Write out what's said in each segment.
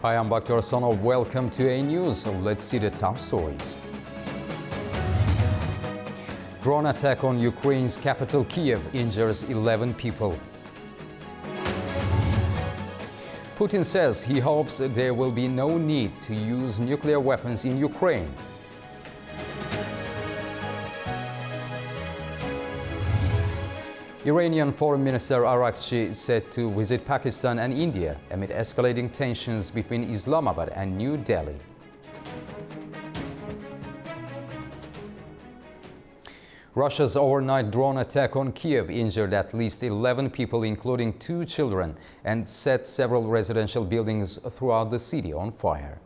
Hi, I'm Baku. Welcome to A News. Let's see the top stories. Drone attack on Ukraine's capital Kiev injures 11 people. Putin says he hopes there will be no need to use nuclear weapons in Ukraine. Iranian Foreign Minister Arakchi said to visit Pakistan and India amid escalating tensions between Islamabad and New Delhi. Russia's overnight drone attack on Kiev injured at least 11 people, including 2 children, and set several residential buildings throughout the city on fire.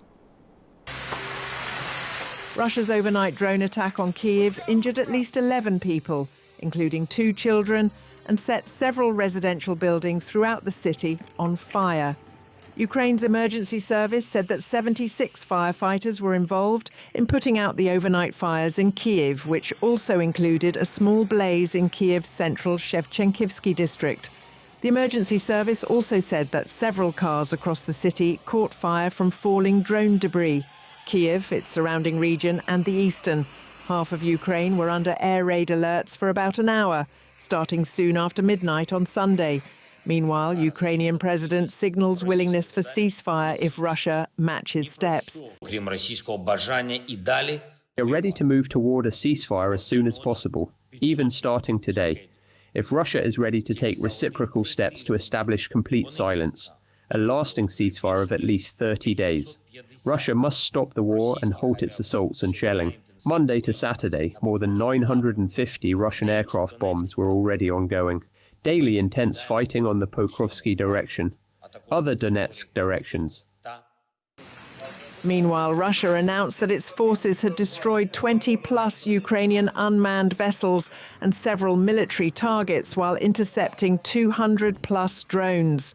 Russia's overnight drone attack on Kiev injured at least 11 people, including 2 children, and set several residential buildings throughout the city on fire. Ukraine's emergency service said that 76 firefighters were involved in putting out the overnight fires in Kiev, which also included a small blaze in Kiev's central Shevchenkivsky district. The emergency service also said that several cars across the city caught fire from falling drone debris. Kiev, its surrounding region, and the eastern half of Ukraine were under air raid alerts for about an hour, starting soon after midnight on Sunday. Meanwhile, Ukrainian president signals willingness for ceasefire if Russia matches steps. They're ready to move toward a ceasefire as soon as possible, even starting today, if Russia is ready to take reciprocal steps to establish complete silence, a lasting ceasefire of at least 30 days. Russia must stop the war and halt its assaults and shelling. Monday to Saturday, more than 950 Russian aircraft bombs were already ongoing. Daily intense fighting on the Pokrovsky direction, other Donetsk directions. Meanwhile, Russia announced that its forces had destroyed 20-plus Ukrainian unmanned vessels and several military targets while intercepting 200-plus drones.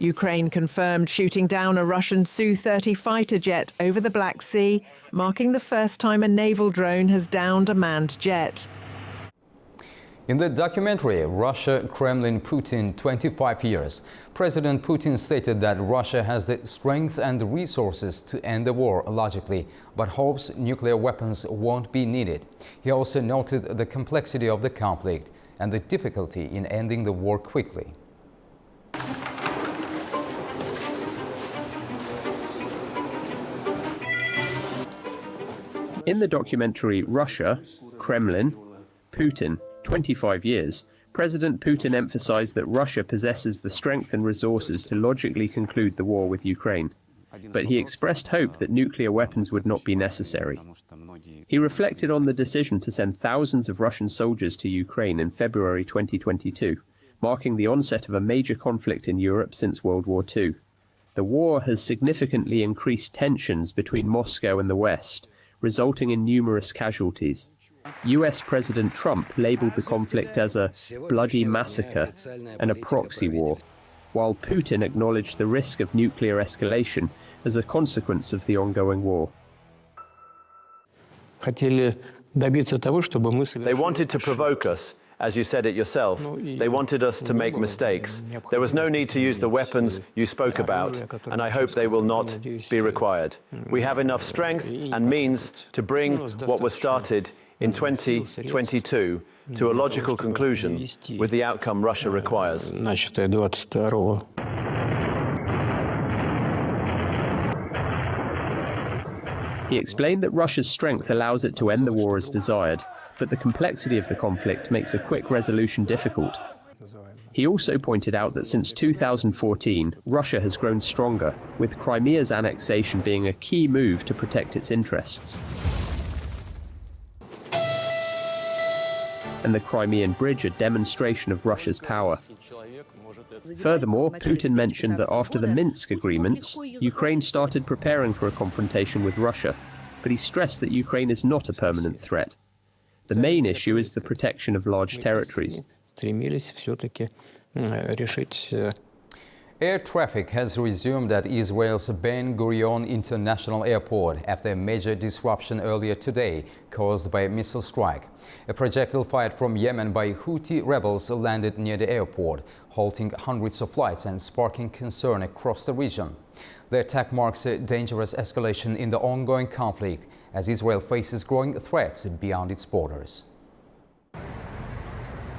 Ukraine confirmed shooting down a Russian Su-30 fighter jet over the Black Sea, marking the first time a naval drone has downed a manned jet. In the documentary, Russia, Kremlin, Putin, 25 years, President Putin stated that Russia has the strength and the resources to end the war logically, but hopes nuclear weapons won't be needed. He also noted the complexity of the conflict and the difficulty in ending the war quickly. In the documentary Russia, Kremlin, Putin, 25 years, President Putin emphasized that Russia possesses the strength and resources to logically conclude the war with Ukraine. But he expressed hope that nuclear weapons would not be necessary. He reflected on the decision to send thousands of Russian soldiers to Ukraine in February 2022, marking the onset of a major conflict in Europe since World War II. The war has significantly increased tensions between Moscow and the West, resulting in numerous casualties. US President Trump labeled the conflict as a bloody massacre and a proxy war, while Putin acknowledged the risk of nuclear escalation as a consequence of the ongoing war. They wanted to provoke us, as you said it yourself. They wanted us to make mistakes. There was no need to use the weapons you spoke about, and I hope they will not be required. We have enough strength and means to bring what was started in 2022 to a logical conclusion with the outcome Russia requires. He explained that Russia's strength allows it to end the war as desired, but the complexity of the conflict makes a quick resolution difficult. He also pointed out that since 2014, Russia has grown stronger, with Crimea's annexation being a key move to protect its interests. And the Crimean Bridge a demonstration of Russia's power. Furthermore, Putin mentioned that after the Minsk agreements, Ukraine started preparing for a confrontation with Russia, but he stressed that Ukraine is not a permanent threat. The main issue is the protection of large territories. Air traffic has resumed at Israel's Ben Gurion International Airport after a major disruption earlier today caused by a missile strike. A projectile fired from Yemen by Houthi rebels landed near the airport, halting hundreds of flights and sparking concern across the region. The attack marks a dangerous escalation in the ongoing conflict as Israel faces growing threats beyond its borders.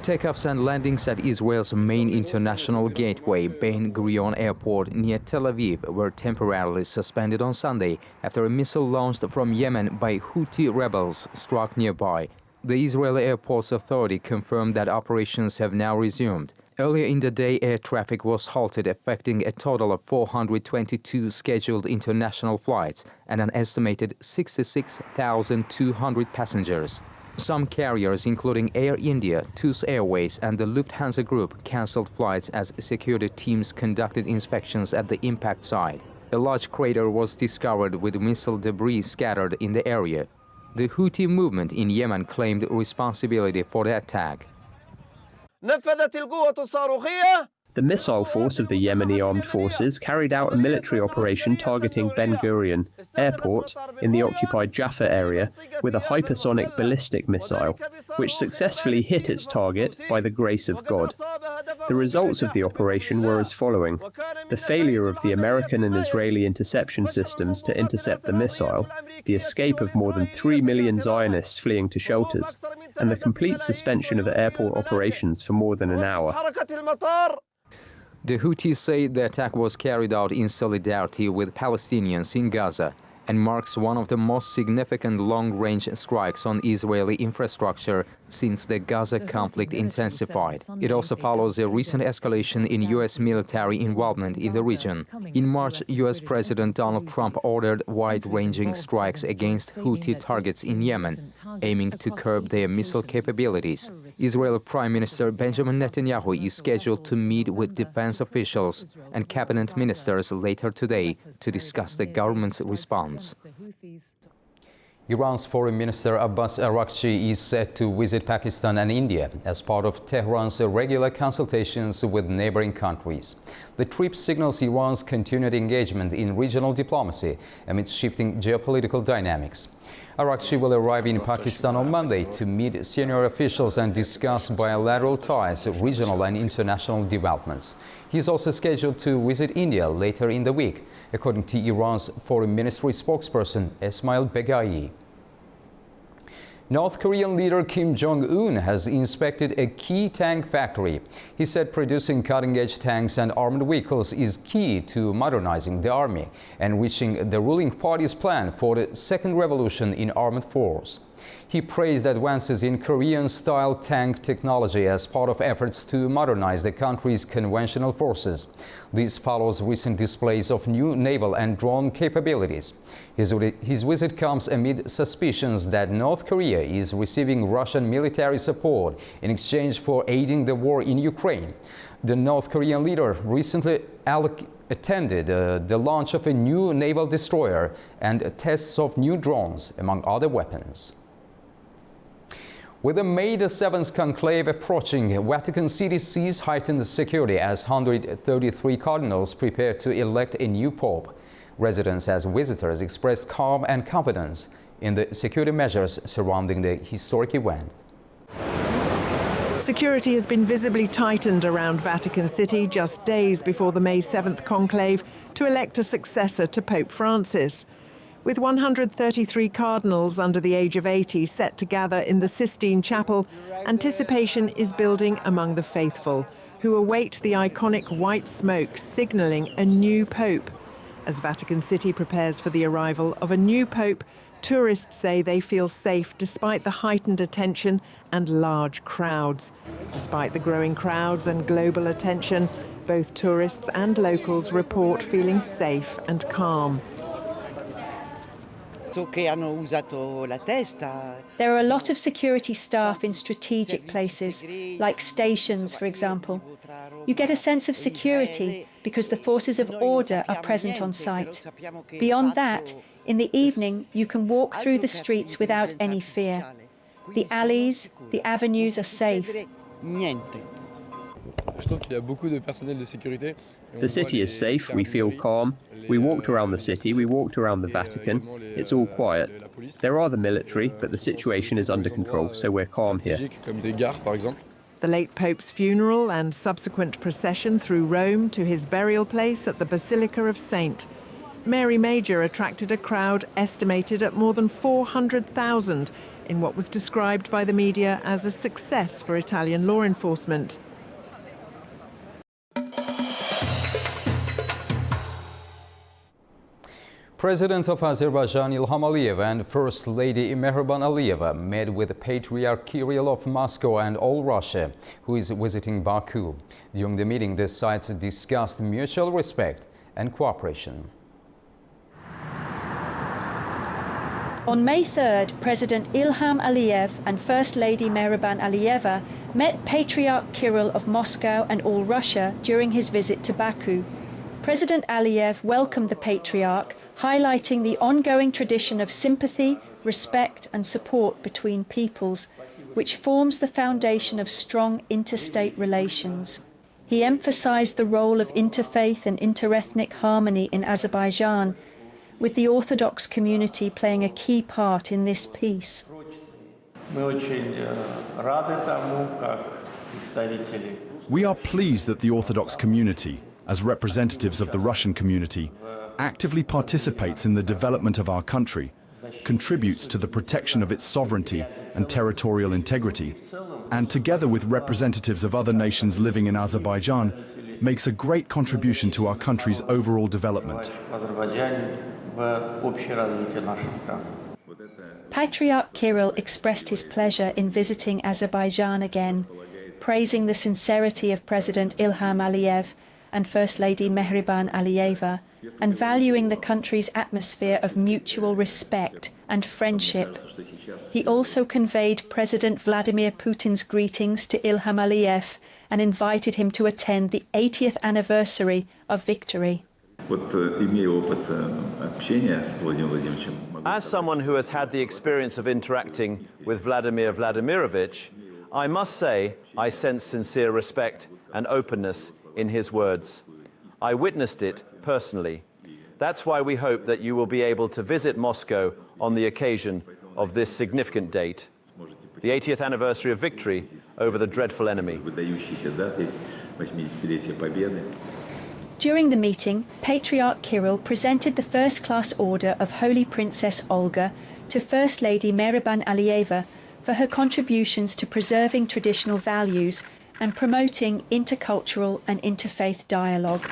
Takeoffs and landings at Israel's main international gateway, Ben Gurion Airport near Tel Aviv, were temporarily suspended on Sunday after a missile launched from Yemen by Houthi rebels struck nearby. The Israeli Airports Authority confirmed that operations have now resumed. Earlier in the day, air traffic was halted, affecting a total of 422 scheduled international flights and an estimated 66,200 passengers. Some carriers, including Air India, TUS Airways and the Lufthansa Group, cancelled flights as security teams conducted inspections at the impact site. A large crater was discovered with missile debris scattered in the area. The Houthi movement in Yemen claimed responsibility for the attack. The missile force of the Yemeni armed forces carried out a military operation targeting Ben Gurion Airport in the occupied Jaffa area with a hypersonic ballistic missile, which successfully hit its target by the grace of God. The results of the operation were as following: the failure of the American and Israeli interception systems to intercept the missile, the escape of more than 3 million Zionists fleeing to shelters, and the complete suspension of airport operations for more than an hour. The Houthis say the attack was carried out in solidarity with Palestinians in Gaza and marks one of the most significant long-range strikes on Israeli infrastructure since the Gaza conflict intensified. It also follows a recent escalation in U.S. military involvement in the region. In March, U.S. President Donald Trump ordered wide-ranging strikes against Houthi targets in Yemen, aiming to curb their missile capabilities. Israeli Prime Minister Benjamin Netanyahu is scheduled to meet with defense officials and cabinet ministers later today to discuss the government's response. Iran's Foreign Minister Abbas Araghchi is set to visit Pakistan and India as part of Tehran's regular consultations with neighboring countries. The trip signals Iran's continued engagement in regional diplomacy amid shifting geopolitical dynamics. Araghchi will arrive in Pakistan on Monday to meet senior officials and discuss bilateral ties, regional and international developments. He is also scheduled to visit India later in the week, according to Iran's Foreign Ministry spokesperson Esmail Beghai. North Korean leader Kim Jong-un has inspected a key tank factory. He said producing cutting-edge tanks and armored vehicles is key to modernizing the army and reaching the ruling party's plan for the second revolution in armed force. He praised advances in Korean-style tank technology as part of efforts to modernize the country's conventional forces. This follows recent displays of new naval and drone capabilities. His visit comes amid suspicions that North Korea is receiving Russian military support in exchange for aiding the war in Ukraine. The North Korean leader recently attended the launch of a new naval destroyer and tests of new drones, among other weapons. With the May the 7th conclave approaching, Vatican City sees heightened security as 133 cardinals prepare to elect a new pope. Residents as visitors expressed calm and confidence in the security measures surrounding the historic event. Security has been visibly tightened around Vatican City just days before the May 7th conclave to elect a successor to Pope Francis. With 133 cardinals under the age of 80 set to gather in the Sistine Chapel, anticipation is building among the faithful, who await the iconic white smoke signalling a new pope. As Vatican City prepares for the arrival of a new pope, tourists say they feel safe despite the heightened attention and large crowds. Despite the growing crowds and global attention, both tourists and locals report feeling safe and calm. There are a lot of security staff in strategic places, like stations, for example. You get a sense of security because the forces of order are present on site. Beyond that, in the evening, you can walk through the streets without any fear. The alleys, the avenues are safe. The city is safe, we feel calm. We walked around the city, we walked around the Vatican. It's all quiet. There are the military, but the situation is under control, so we're calm here. The late Pope's funeral and subsequent procession through Rome to his burial place at the Basilica of St. Mary Major attracted a crowd estimated at more than 400,000 in what was described by the media as a success for Italian law enforcement. President of Azerbaijan Ilham Aliyev and First Lady Mehriban Aliyeva met with Patriarch Kirill of Moscow and all Russia, who is visiting Baku. During the meeting, the sides discussed mutual respect and cooperation. On May 3rd, President Ilham Aliyev and First Lady Mehriban Aliyeva met Patriarch Kirill of Moscow and all Russia during his visit to Baku. President Aliyev welcomed the Patriarch, highlighting the ongoing tradition of sympathy, respect and support between peoples, which forms the foundation of strong interstate relations. He emphasized the role of interfaith and interethnic harmony in Azerbaijan, with the Orthodox community playing a key part in this peace. We are pleased that the Orthodox community, as representatives of the Russian community, actively participates in the development of our country, contributes to the protection of its sovereignty and territorial integrity, and together with representatives of other nations living in Azerbaijan, makes a great contribution to our country's overall development. Patriarch Kirill expressed his pleasure in visiting Azerbaijan again, praising the sincerity of President Ilham Aliyev and First Lady Mehriban Aliyeva, and valuing the country's atmosphere of mutual respect and friendship. He also conveyed President Vladimir Putin's greetings to Ilham Aliyev and invited him to attend the 80th anniversary of victory. As someone who has had the experience of interacting with Vladimir Vladimirovich, I must say I sense sincere respect and openness in his words. I witnessed it personally. That's why we hope that you will be able to visit Moscow on the occasion of this significant date, the 80th anniversary of victory over the dreadful enemy. During the meeting, Patriarch Kirill presented the First-Class Order of Holy Princess Olga to First Lady Mehriban Aliyeva for her contributions to preserving traditional values and promoting intercultural and interfaith dialogue.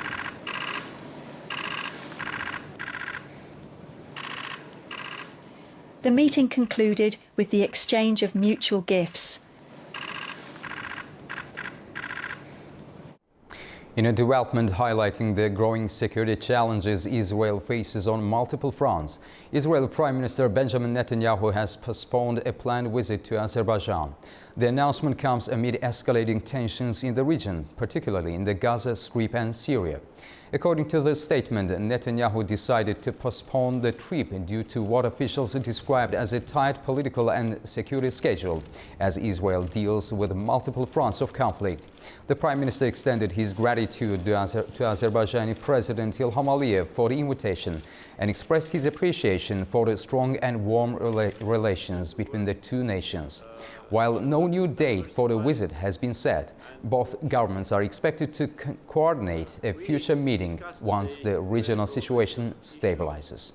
The meeting concluded with the exchange of mutual gifts. In a development highlighting the growing security challenges Israel faces on multiple fronts, Israel Prime Minister Benjamin Netanyahu has postponed a planned visit to Azerbaijan. The announcement comes amid escalating tensions in the region, particularly in the Gaza Strip and Syria. According to the statement, Netanyahu decided to postpone the trip due to what officials described as a tight political and security schedule, as Israel deals with multiple fronts of conflict. The Prime Minister extended his gratitude to Azerbaijani President Ilham Aliyev for the invitation and expressed his appreciation for the strong and warm relations between the two nations. While no new date for the visit has been set, both governments are expected to coordinate a future meeting once the regional situation stabilizes.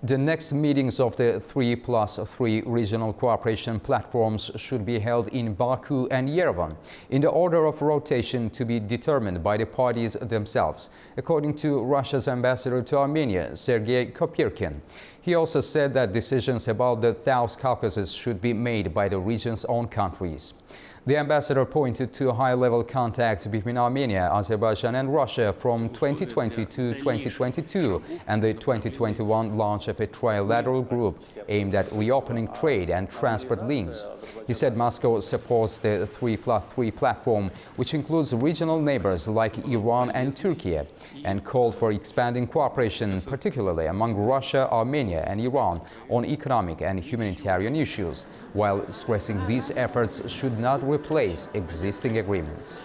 The next meetings of the 3+3 regional cooperation platforms should be held in Baku and Yerevan, in the order of rotation to be determined by the parties themselves, according to Russia's ambassador to Armenia, Sergei Kopyrkin. He also said that decisions about the South Caucasus should be made by the region's own countries. The ambassador pointed to high-level contacts between Armenia, Azerbaijan and Russia from 2020 to 2022 and the 2021 launch of a trilateral group aimed at reopening trade and transport links. He said Moscow supports the 3+3 platform, which includes regional neighbors like Iran and Turkey, and called for expanding cooperation, particularly among Russia, Armenia, Armenia and Iran on economic and humanitarian issues, while stressing these efforts should not replace existing agreements.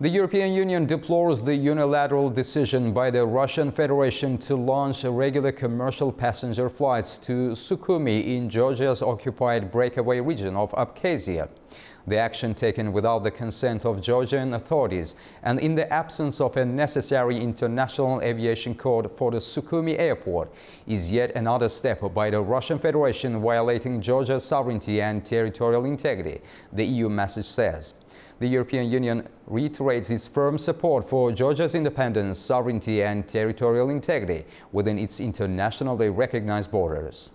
The European Union deplores the unilateral decision by the Russian Federation to launch regular commercial passenger flights to Sukhumi in Georgia's occupied breakaway region of Abkhazia. The action, taken without the consent of Georgian authorities and in the absence of a necessary international aviation code for the Sukhumi airport, is yet another step by the Russian Federation violating Georgia's sovereignty and territorial integrity, the EU message says. The European Union reiterates its firm support for Georgia's independence, sovereignty and territorial integrity within its internationally recognized borders.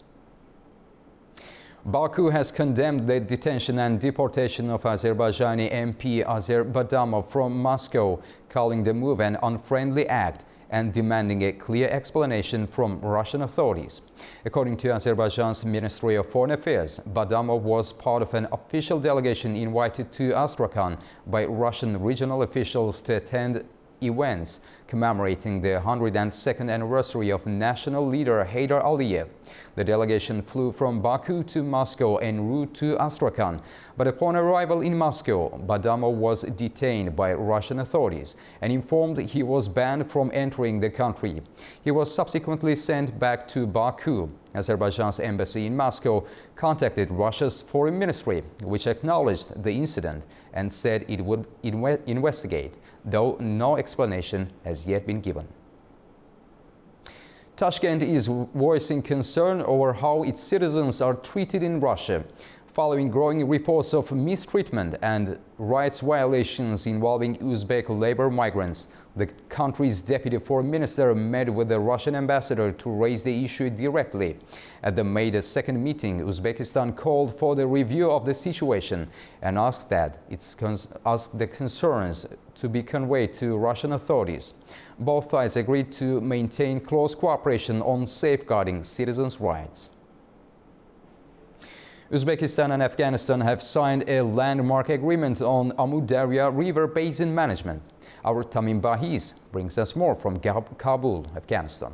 Baku has condemned the detention and deportation of Azerbaijani MP Azer Badamov from Moscow, calling the move an unfriendly act and demanding a clear explanation from Russian authorities. According to Azerbaijan's Ministry of Foreign Affairs, Badamov was part of an official delegation invited to Astrakhan by Russian regional officials to attend events commemorating the 102nd anniversary of national leader Heydar Aliyev. The delegation flew from Baku to Moscow en route to Astrakhan, but upon arrival in Moscow, Badamov was detained by Russian authorities and informed he was banned from entering the country. He was subsequently sent back to Baku. Azerbaijan's embassy in Moscow contacted Russia's foreign ministry, which acknowledged the incident and said it would investigate, though no explanation has yet been given. Tashkent is voicing concern over how its citizens are treated in Russia, following growing reports of mistreatment and rights violations involving Uzbek labor migrants. The country's deputy foreign minister met with the Russian ambassador to raise the issue directly. At the May 2nd meeting, Uzbekistan called for the review of the situation and asked the concerns to be conveyed to Russian authorities. Both sides agreed to maintain close cooperation on safeguarding citizens' rights. Uzbekistan and Afghanistan have signed a landmark agreement on Amu Darya River Basin Management. Our Tamim Bahiz brings us more from Kabul, Afghanistan.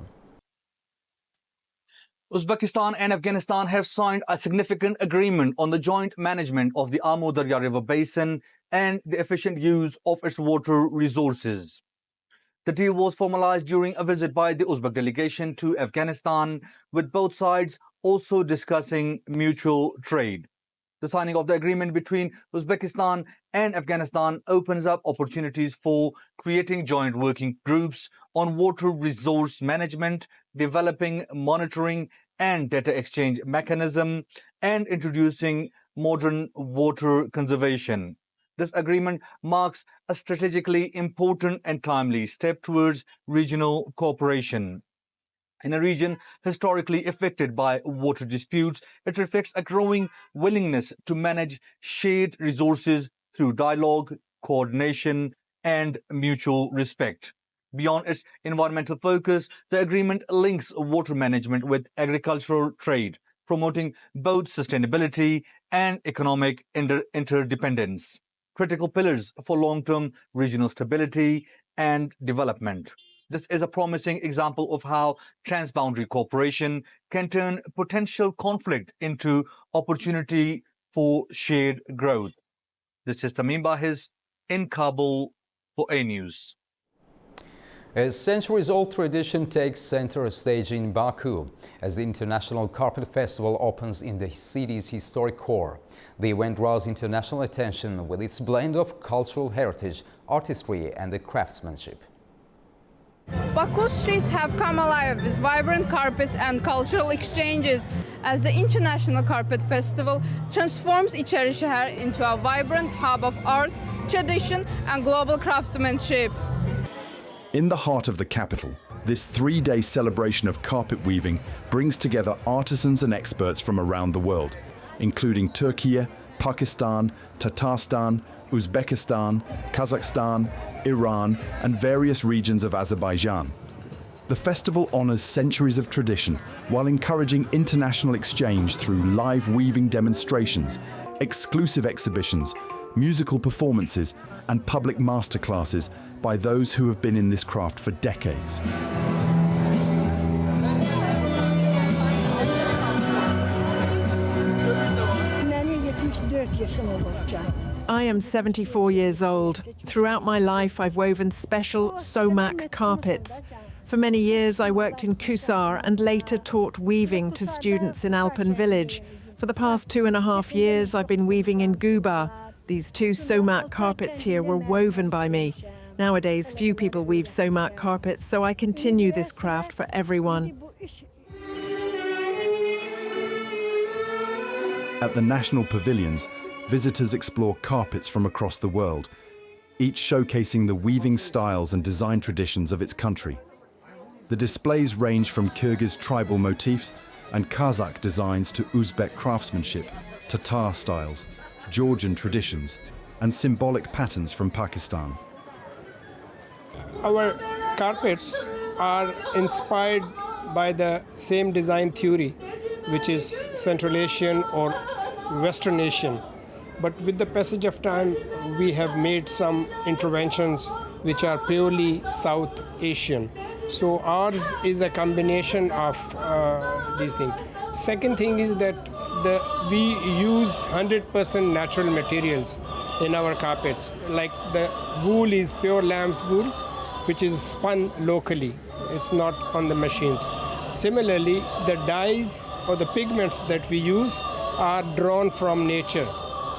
Uzbekistan and Afghanistan have signed a significant agreement on the joint management of the Amu Darya River Basin and the efficient use of its water resources. The deal was formalized during a visit by the Uzbek delegation to Afghanistan, with both sides also discussing mutual trade. The signing of the agreement between Uzbekistan and Afghanistan opens up opportunities for creating joint working groups on water resource management, developing monitoring and data exchange mechanism, and introducing modern water conservation. This agreement marks a strategically important and timely step towards regional cooperation. In a region historically affected by water disputes, it reflects a growing willingness to manage shared resources through dialogue, coordination, and mutual respect. Beyond its environmental focus, the agreement links water management with agricultural trade, promoting both sustainability and economic interdependence, critical pillars for long-term regional stability and development. This is a promising example of how transboundary cooperation can turn potential conflict into opportunity for shared growth. This is Tamim Bahiz in Kabul for A News. A centuries-old tradition takes center stage in Baku as the International Carpet Festival opens in the city's historic core. The event draws international attention with its blend of cultural heritage, artistry, and the craftsmanship. Baku's streets have come alive with vibrant carpets and cultural exchanges as the International Carpet Festival transforms İçerişehir into a vibrant hub of art, tradition, and global craftsmanship. In the heart of the capital, this three-day celebration of carpet weaving brings together artisans and experts from around the world, including Turkey, Pakistan, Tatarstan, Uzbekistan, Kazakhstan, Iran, and various regions of Azerbaijan. The festival honors centuries of tradition while encouraging international exchange through live weaving demonstrations, exclusive exhibitions, musical performances, and public masterclasses by those who have been in this craft for decades. I am 74 years old. Throughout my life, I've woven special somak carpets. For many years, I worked in Kusar and later taught weaving to students in Alpen village. For the past 2.5 years, I've been weaving in Guba. These 2 somak carpets here were woven by me. Nowadays, few people weave somak carpets, so I continue this craft for everyone. At the national pavilions, visitors explore carpets from across the world, each showcasing the weaving styles and design traditions of its country. The displays range from Kyrgyz tribal motifs and Kazakh designs to Uzbek craftsmanship, Tatar styles, Georgian traditions, and symbolic patterns from Pakistan. Our carpets are inspired by the same design theory, which is Central Asian or Western Asian. But with the passage of time, we have made some interventions which are purely South Asian. So ours is a combination of these things. Second thing is that we use 100% natural materials in our carpets. Like the wool is pure lamb's wool, which is spun locally. It's not on the machines. Similarly, the dyes or the pigments that we use are drawn from nature,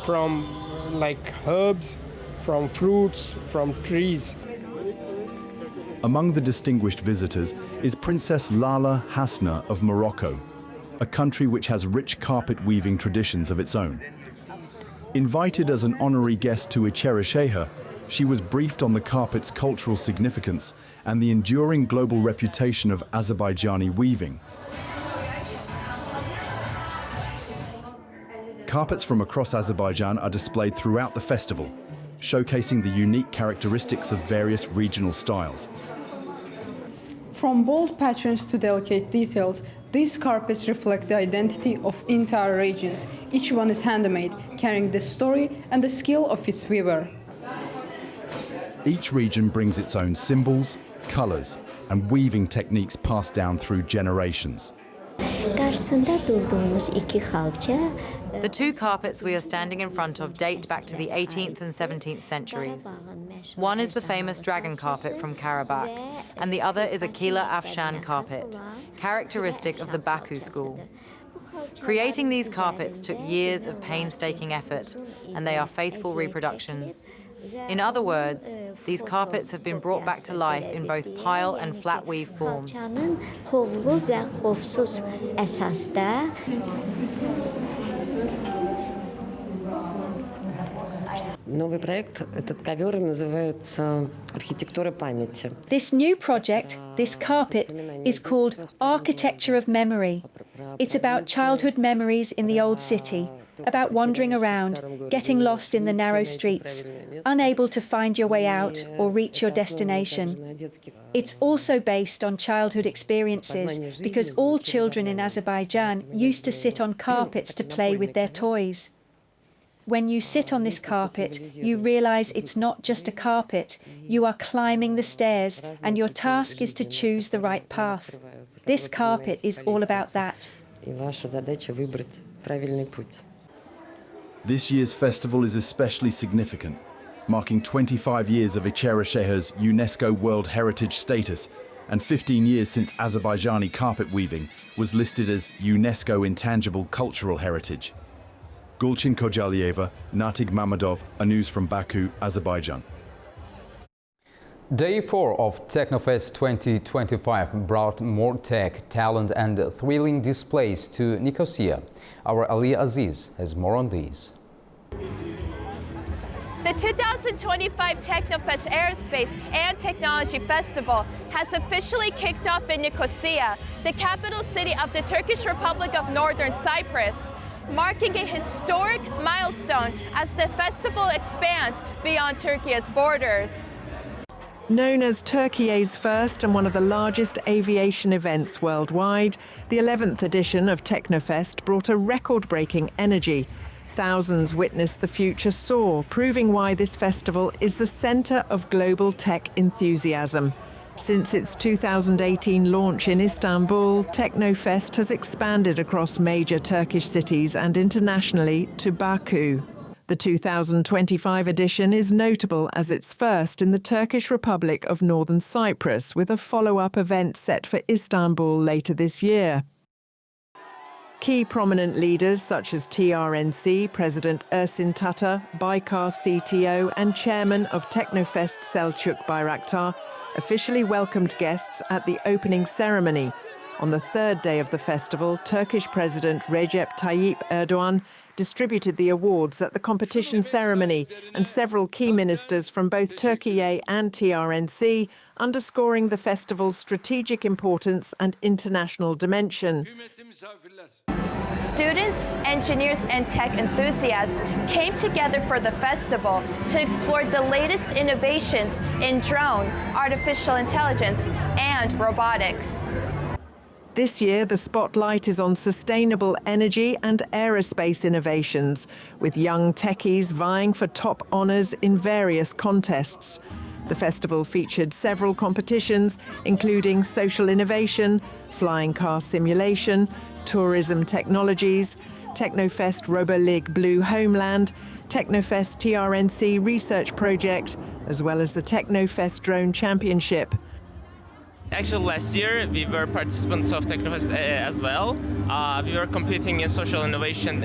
from like herbs, from fruits, from trees. Among the distinguished visitors is Princess Lala Hasna of Morocco, a country which has rich carpet weaving traditions of its own. Invited as an honorary guest to Cherysheha, she was briefed on the carpet's cultural significance and the enduring global reputation of Azerbaijani weaving. Carpets from across Azerbaijan are displayed throughout the festival, showcasing the unique characteristics of various regional styles. From bold patterns to delicate details, these carpets reflect the identity of entire regions. Each one is handmade, carrying the story and the skill of its weaver. Each region brings its own symbols, colors, and weaving techniques passed down through generations. The 2 carpets we are standing in front of date back to the 18th and 17th centuries. One is the famous dragon carpet from Karabakh, and the other is a Kila Afshan carpet, characteristic of the Baku school. Creating these carpets took years of painstaking effort, and they are faithful reproductions. In other words, these carpets have been brought back to life in both pile and flat weave forms. This new project, this carpet, is called Architecture of Memory. It's about childhood memories in the old city, about wandering around, getting lost in the narrow streets, unable to find your way out or reach your destination. It's also based on childhood experiences because all children in Azerbaijan used to sit on carpets to play with their toys. When you sit on this carpet, you realize it's not just a carpet. You are climbing the stairs, and your task is to choose the right path. This carpet is all about that. This year's festival is especially significant, marking 25 years of Cherysheha's UNESCO World Heritage status and 15 years since Azerbaijani carpet weaving was listed as UNESCO Intangible Cultural Heritage. Gulchin Kojalieva, Natig Mamadov, a news from Baku, Azerbaijan. Day 4 of Technofest 2025 brought more tech, talent and thrilling displays to Nicosia. Our Ali Aziz has more on these. The 2025 Technofest Aerospace and Technology Festival has officially kicked off in Nicosia, the capital city of the Turkish Republic of Northern Cyprus, marking a historic milestone as the festival expands beyond Turkey's borders. Known as Turkey's first and one of the largest aviation events worldwide, the 11th edition of Technofest brought a record-breaking energy. Thousands witnessed the future soar, proving why this festival is the center of global tech enthusiasm. Since its 2018 launch in Istanbul, Technofest has expanded across major Turkish cities and internationally to Baku. The 2025 edition is notable as its first in the Turkish Republic of Northern Cyprus, with a follow-up event set for Istanbul later this year. Key prominent leaders such as TRNC President Ersin Tatar, Baykar CTO and Chairman of Technofest Selçuk Bayraktar officially welcomed guests at the opening ceremony. On the third day of the festival, Turkish President Recep Tayyip Erdogan distributed the awards at the competition ceremony, and several key ministers from both Turkey and TRNC underscoring the festival's strategic importance and international dimension. Students, engineers, and tech enthusiasts came together for the festival to explore the latest innovations in drone, artificial intelligence, and robotics. This year, the spotlight is on sustainable energy and aerospace innovations, with young techies vying for top honours in various contests. The festival featured several competitions, including social innovation, flying car simulation, tourism technologies, Technofest RoboLig Blue Homeland, Technofest TRNC Research Project, as well as the Technofest Drone Championship. Actually, last year we were participants of Technofest as well. We were competing in social innovation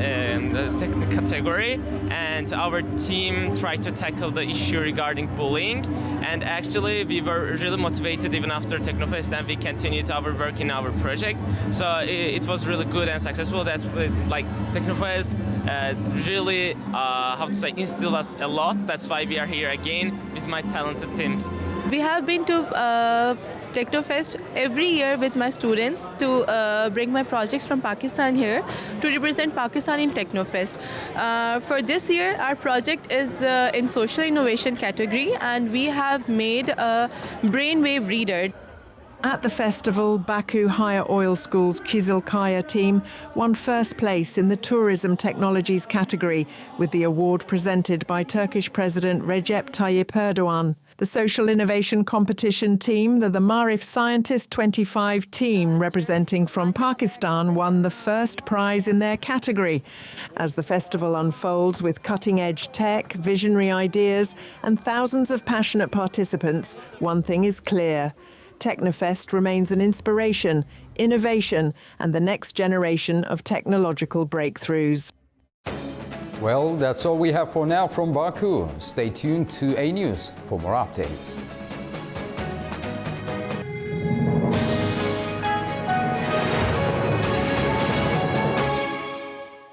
category, and our team tried to tackle the issue regarding bullying. And actually, we were really motivated even after Technofest, and we continued our work in our project. So it was really good and successful. That's like Technofest really, how to say, instilled us a lot. That's why we are here again with my talented teams. We have been to Technofest every year with my students to bring my projects from Pakistan here to represent Pakistan in Technofest. For this year, our project is in social innovation category, and we have made a brainwave reader. At the festival, Baku Higher Oil School's Kizilkaya team won first place in the tourism technologies category, with the award presented by Turkish President Recep Tayyip Erdogan. The social innovation competition team, the Marif Scientist 25 team, representing from Pakistan, won the first prize in their category. As the festival unfolds with cutting-edge tech, visionary ideas, and thousands of passionate participants, one thing is clear: Technofest remains an inspiration, innovation, and the next generation of technological breakthroughs. Well, that's all we have for now from Baku. Stay tuned to A News for more updates.